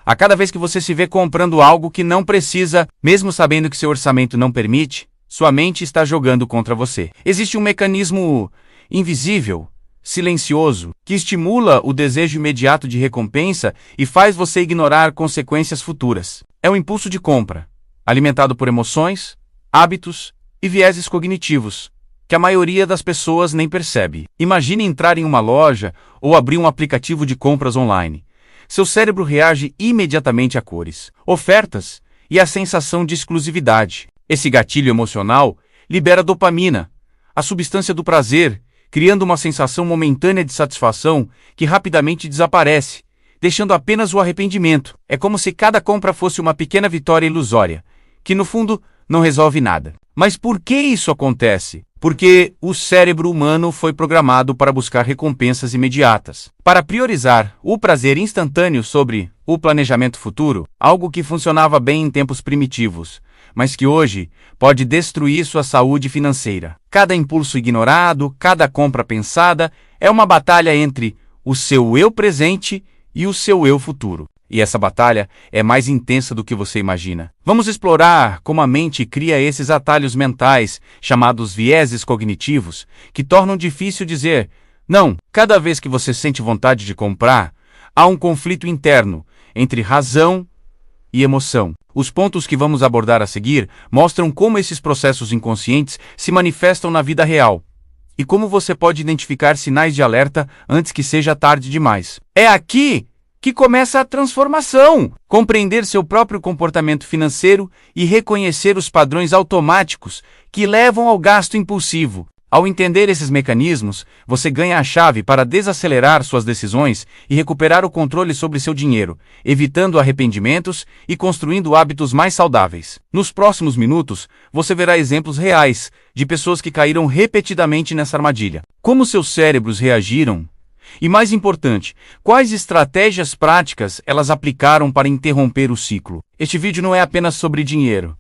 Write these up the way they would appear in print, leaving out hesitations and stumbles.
A cada vez que você se vê comprando algo que não precisa, mesmo sabendo que seu orçamento não permite, sua mente está jogando contra você. Existe um mecanismo invisível, silencioso, que estimula o desejo imediato de recompensa e faz você ignorar consequências futuras. É o impulso de compra, alimentado por emoções, hábitos e vieses cognitivos, que a maioria das pessoas nem percebe. Imagine entrar em uma loja ou abrir um aplicativo de compras online. Seu cérebro reage imediatamente a cores, ofertas e a sensação de exclusividade. Esse gatilho emocional libera dopamina, a substância do prazer, criando uma sensação momentânea de satisfação que rapidamente desaparece, deixando apenas o arrependimento. É como se cada compra fosse uma pequena vitória ilusória, que no fundo não resolve nada. Mas por que isso acontece? Porque o cérebro humano foi programado para buscar recompensas imediatas, para priorizar o prazer instantâneo sobre o planejamento futuro, algo que funcionava bem em tempos primitivos, mas que hoje pode destruir sua saúde financeira. Cada impulso ignorado, cada compra pensada, é uma batalha entre o seu eu presente e o seu eu futuro. E essa batalha é mais intensa do que você imagina. Vamos explorar como a mente cria esses atalhos mentais, chamados vieses cognitivos, que tornam difícil dizer não. Cada vez que você sente vontade de comprar, há um conflito interno entre razão e emoção. Os pontos que vamos abordar a seguir mostram como esses processos inconscientes se manifestam na vida real e como você pode identificar sinais de alerta antes que seja tarde demais. É aqui que começa a transformação. Compreender seu próprio comportamento financeiro e reconhecer os padrões automáticos que levam ao gasto impulsivo. Ao entender esses mecanismos, você ganha a chave para desacelerar suas decisões e recuperar o controle sobre seu dinheiro, evitando arrependimentos e construindo hábitos mais saudáveis. Nos próximos minutos, você verá exemplos reais de pessoas que caíram repetidamente nessa armadilha. Como seus cérebros reagiram? E mais importante, quais estratégias práticas elas aplicaram para interromper o ciclo? Este vídeo não é apenas sobre dinheiro,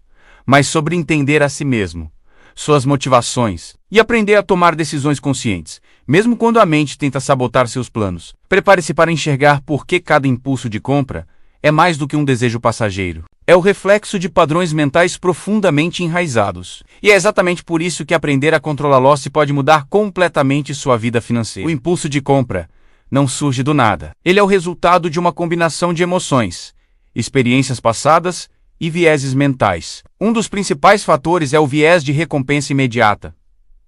mas sobre entender a si mesmo, suas motivações e aprender a tomar decisões conscientes, mesmo quando a mente tenta sabotar seus planos. Prepare-se para enxergar por que cada impulso de compra é mais do que um desejo passageiro. É o reflexo de padrões mentais profundamente enraizados. E é exatamente por isso que aprender a controlá-los pode mudar completamente sua vida financeira. O impulso de compra não surge do nada. Ele é o resultado de uma combinação de emoções, experiências passadas e vieses mentais. Um dos principais fatores é o viés de recompensa imediata.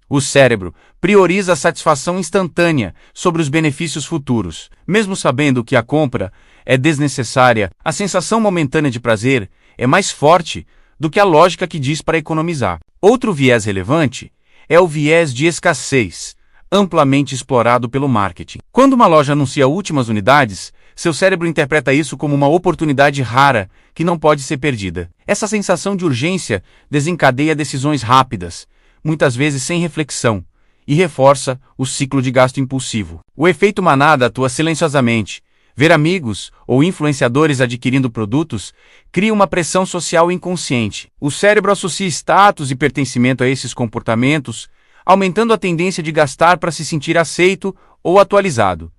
O cérebro prioriza a satisfação instantânea sobre os benefícios futuros. Mesmo sabendo que a compra é desnecessária, a sensação momentânea de prazer é mais forte do que a lógica que diz para economizar. Outro viés relevante é o viés de escassez, amplamente explorado pelo marketing. Quando uma loja anuncia últimas unidades, seu cérebro interpreta isso como uma oportunidade rara que não pode ser perdida. Essa sensação de urgência desencadeia decisões rápidas, muitas vezes sem reflexão, e reforça o ciclo de gasto impulsivo. O efeito manada atua silenciosamente. Ver amigos ou influenciadores adquirindo produtos cria uma pressão social inconsciente. O cérebro associa status e pertencimento a esses comportamentos, aumentando a tendência de gastar para se sentir aceito ou atualizado.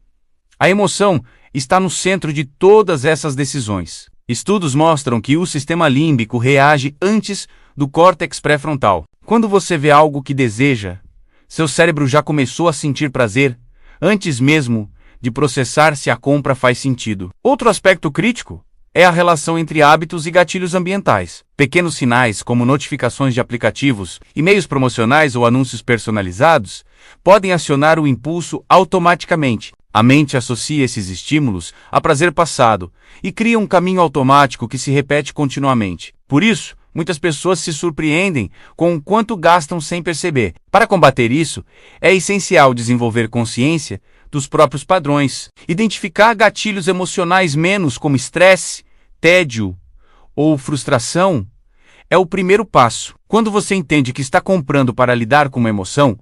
A emoção está no centro de todas essas decisões. Estudos mostram que o sistema límbico reage antes do córtex pré-frontal. Quando você vê algo que deseja, seu cérebro já começou a sentir prazer antes mesmo de processar se a compra faz sentido. Outro aspecto crítico é a relação entre hábitos e gatilhos ambientais. Pequenos sinais, como notificações de aplicativos, e-mails promocionais ou anúncios personalizados, podem acionar o impulso automaticamente. A mente associa esses estímulos a prazer passado e cria um caminho automático que se repete continuamente. Por isso, muitas pessoas se surpreendem com o quanto gastam sem perceber. Para combater isso, é essencial desenvolver consciência dos próprios padrões, identificar gatilhos emocionais menos como estresse, tédio ou frustração é o primeiro passo. Quando você entende que está comprando para lidar com uma emoção,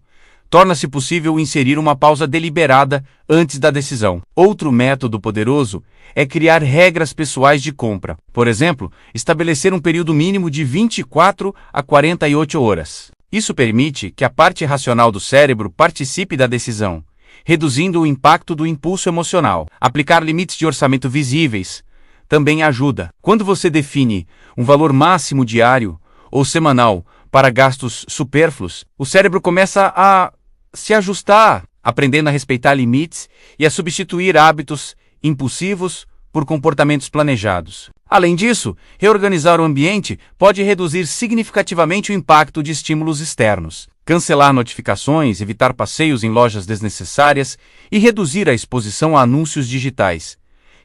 torna-se possível inserir uma pausa deliberada antes da decisão. Outro método poderoso é criar regras pessoais de compra. Por exemplo, estabelecer um período mínimo de 24 a 48 horas. Isso permite que a parte racional do cérebro participe da decisão, reduzindo o impacto do impulso emocional. Aplicar limites de orçamento visíveis, também ajuda. Quando você define um valor máximo diário ou semanal para gastos supérfluos, o cérebro começa a se ajustar, aprendendo a respeitar limites e a substituir hábitos impulsivos por comportamentos planejados. Além disso, reorganizar o ambiente pode reduzir significativamente o impacto de estímulos externos, cancelar notificações, evitar passeios em lojas desnecessárias e reduzir a exposição a anúncios digitais.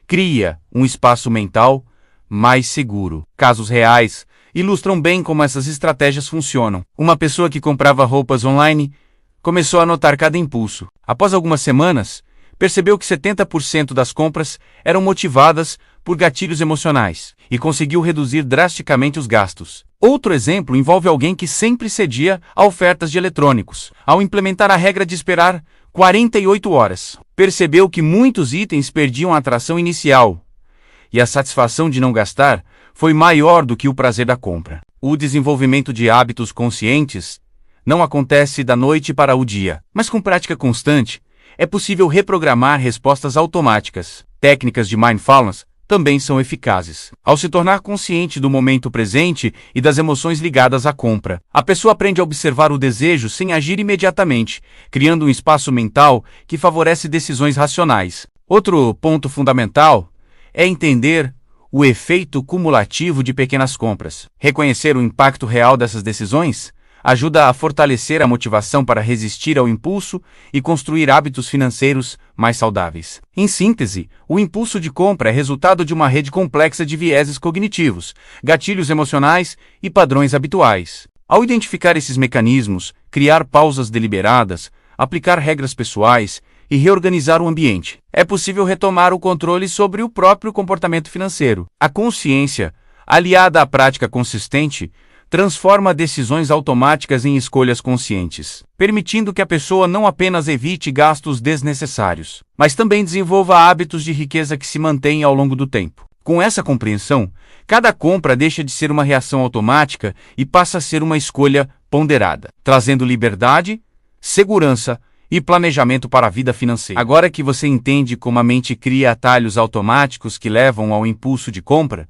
Cria um espaço mental mais seguro. Casos reais ilustram bem como essas estratégias funcionam. Uma pessoa que comprava roupas online começou a notar cada impulso. Após algumas semanas, percebeu que 70% das compras eram motivadas por gatilhos emocionais e conseguiu reduzir drasticamente os gastos. Outro exemplo envolve alguém que sempre cedia a ofertas de eletrônicos. Ao implementar a regra de esperar 48 horas, percebeu que muitos itens perdiam a atração inicial e a satisfação de não gastar foi maior do que o prazer da compra. O desenvolvimento de hábitos conscientes não acontece da noite para o dia, mas com prática constante, é possível reprogramar respostas automáticas. Técnicas de mindfulness também são eficazes. Ao se tornar consciente do momento presente e das emoções ligadas à compra, a pessoa aprende a observar o desejo sem agir imediatamente, criando um espaço mental que favorece decisões racionais. Outro ponto fundamental é entender o efeito cumulativo de pequenas compras. Reconhecer o impacto real dessas decisões ajuda a fortalecer a motivação para resistir ao impulso e construir hábitos financeiros mais saudáveis. Em síntese, o impulso de compra é resultado de uma rede complexa de vieses cognitivos, gatilhos emocionais e padrões habituais. Ao identificar esses mecanismos, criar pausas deliberadas, aplicar regras pessoais e reorganizar o ambiente, é possível retomar o controle sobre o próprio comportamento financeiro. A consciência, aliada à prática consistente, transforma decisões automáticas em escolhas conscientes, permitindo que a pessoa não apenas evite gastos desnecessários, mas também desenvolva hábitos de riqueza que se mantêm ao longo do tempo. Com essa compreensão, cada compra deixa de ser uma reação automática e passa a ser uma escolha ponderada, trazendo liberdade, segurança e planejamento para a vida financeira. Agora que você entende como a mente cria atalhos automáticos que levam ao impulso de compra,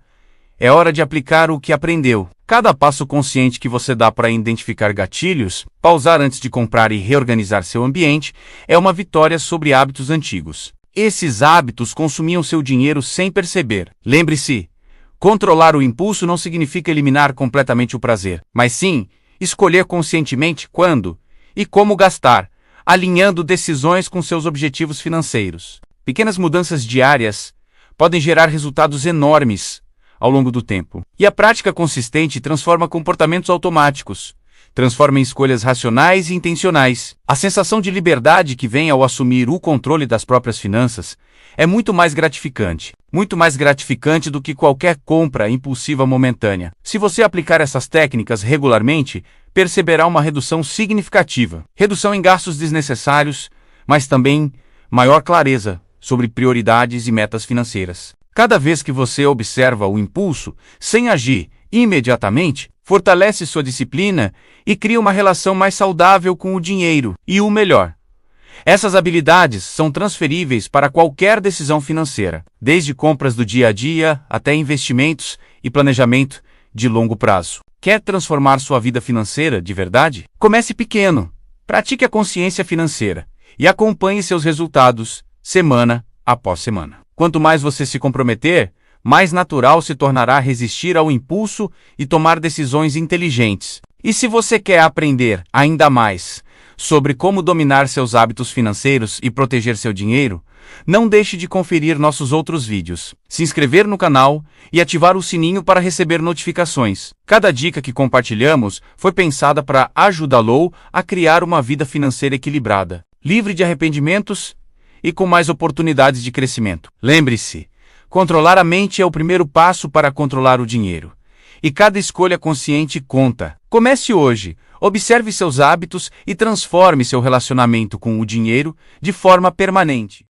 é hora de aplicar o que aprendeu. Cada passo consciente que você dá para identificar gatilhos, pausar antes de comprar e reorganizar seu ambiente, é uma vitória sobre hábitos antigos. Esses hábitos consumiam seu dinheiro sem perceber. Lembre-se, controlar o impulso não significa eliminar completamente o prazer, mas sim escolher conscientemente quando e como gastar, alinhando decisões com seus objetivos financeiros. Pequenas mudanças diárias podem gerar resultados enormes ao longo do tempo. E a prática consistente transforma comportamentos automáticos, transforma em escolhas racionais e intencionais. A sensação de liberdade que vem ao assumir o controle das próprias finanças é muito mais gratificante do que qualquer compra impulsiva momentânea. Se você aplicar essas técnicas regularmente, perceberá uma redução significativa. Redução em gastos desnecessários, mas também maior clareza sobre prioridades e metas financeiras. Cada vez que você observa o impulso, sem agir imediatamente, fortalece sua disciplina e cria uma relação mais saudável com o dinheiro. E o melhor, essas habilidades são transferíveis para qualquer decisão financeira, desde compras do dia a dia até investimentos e planejamento de longo prazo. Quer transformar sua vida financeira de verdade? Comece pequeno, pratique a consciência financeira e acompanhe seus resultados semana após semana. Quanto mais você se comprometer, mais natural se tornará resistir ao impulso e tomar decisões inteligentes. E se você quer aprender ainda mais sobre como dominar seus hábitos financeiros e proteger seu dinheiro, não deixe de conferir nossos outros vídeos, se inscrever no canal e ativar o sininho para receber notificações. Cada dica que compartilhamos foi pensada para ajudá-lo a criar uma vida financeira equilibrada, livre de arrependimentos e com mais oportunidades de crescimento. Lembre-se, controlar a mente é o primeiro passo para controlar o dinheiro. E cada escolha consciente conta. Comece hoje, observe seus hábitos e transforme seu relacionamento com o dinheiro de forma permanente.